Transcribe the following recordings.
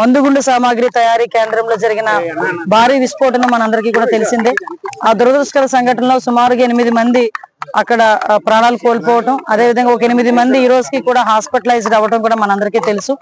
మందుగుండు సామాగ్రి తయారీ కేంద్రంలో జరిగిన భారీ విస్ఫోటనం మనందరికీ కూడా తెలిసిందే. ఆ దురదృష్టకర సంఘటనలో సుమారుగా 8 మంది అక్కడ ప్రాణాలు కోల్పోవటం, అదేవిధంగా ఒక 8 మంది ఈ రోజుకి కూడా హాస్పిటలైజ్డ్ అవ్వడం కూడా మనందరికీ తెలుసు.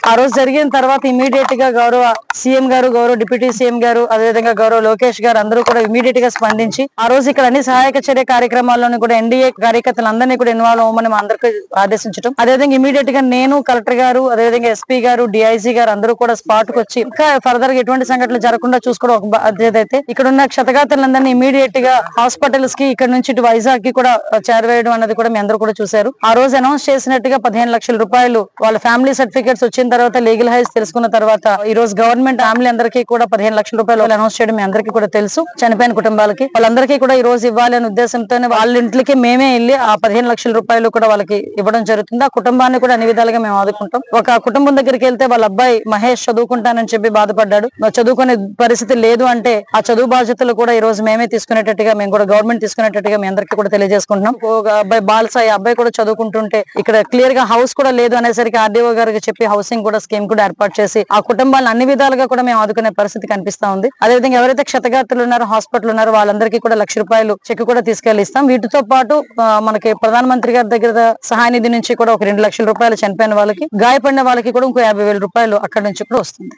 ఆ రోజు జరిగిన తర్వాత ఇమీడియట్ గా గౌరవ సీఎం గారు, గౌరవ డిప్యూటీ సీఎం గారు, అదేవిధంగా గౌరవ లోకేష్ గారు అందరూ కూడా ఇమీడియట్ గా స్పందించి ఆ రోజు ఇక్కడ అన్ని సహాయక చర్య కార్యక్రమాల్లోని కూడా ఎన్డీఏ కార్యకర్తలందరినీ కూడా ఇన్వాల్వ్ అవ్వమని మా అందరికీ ఆదేశించడం, అదేవిధంగా ఇమీడియట్ గా నేను, కలెక్టర్ గారు, అదేవిధంగా ఎస్పీ గారు, డిఐజీ గారు అందరూ కూడా స్పాట్ కు వచ్చి ఇంకా ఫర్దర్ గా ఎటువంటి సంఘటనలు జరగకుండా చూసుకోవడం ఒక బాధ్యత అయితే, ఇక్కడ ఉన్న క్షతగాతులందరినీ ఇమీడియట్ గా హాస్పిటల్స్ కి ఇక్కడ నుంచి ఇటు వైజాగ్ కి కూడా చేరవేయడం అన్నది కూడా మీ అందరూ కూడా చూశారు. ఆ రోజు అనౌన్స్ చేసినట్టుగా 15 లక్షల రూపాయలు వాళ్ళ ఫ్యామిలీ సర్టిఫికేట్స్ వచ్చిన తర్వాత, లీగల్ హైస్ తెలుసుకున్న తర్వాత ఈ రోజు గవర్నమెంట్ ఫ్యామిలీ అందరికీ కూడా 15 లక్షల రూపాయలు అనౌన్స్ చేయడం మీ అందరికీ కూడా తెలుసు. చనిపోయిన కుటుంబాలకి వాళ్ళందరికీ కూడా ఈ రోజు ఇవ్వాలి అనే ఉద్దేశంతోనే వాళ్ళ ఇంట్లోకి మేమే వెళ్ళి ఆ 15 లక్షల రూపాయలు కూడా వాళ్ళకి ఇవ్వడం జరుగుతుంది. ఆ కుటుంబాన్ని కూడా అన్ని విధాలుగా మేము ఆదుకుంటాం. ఒక కుటుంబం దగ్గరికి వెళ్తే వాళ్ళ అబ్బాయి మహేష్ చదువుకుంటానని చెప్పి బాధపడ్డాడు, చదువుకునే పరిస్థితి లేదు అంటే ఆ చదువు బాధ్యతలు కూడా ఈ రోజు మేమే తీసుకునేటట్టుగా, మేము కూడా గవర్నమెంట్ తీసుకునేటట్టుగా మీ అందరికీ కూడా తెలియజేసుకుంటున్నాం. ఒక అబ్బాయి బాలసాయి అబ్బాయి కూడా చదువుకుంటుంటే ఇక్కడ క్లియర్ గా హౌస్ కూడా లేదు అనేసరికి ఆర్డీఓ గారికి చెప్పి హౌసింగ్ కూడా స్కీమ్ కూడా ఏర్పాటు చేసి ఆ కుటుంబాలను అన్ని విధాలుగా కూడా మేము ఆదుకునే పరిస్థితి కనిపిస్తా ఉంది. అదేవిధంగా ఎవరైతే క్షతగాత్రులు ఉన్నారో, హాస్పిటల్ ఉన్నారో వాళ్ళందరికీ కూడా 1,00,000 రూపాయలు చెక్ కూడా తీసుకెళ్లిస్తాం. వీటితో పాటు మనకి ప్రధానమంత్రి గారి దగ్గర సహాయ నిధి నుంచి కూడా ఒక 2 లక్షల రూపాయలు చనిపోయిన వాళ్ళకి, గాయపడిన వాళ్ళకి కూడా ఇంకో 50,000 రూపాయలు అక్కడి నుంచి కూడా వస్తుంది.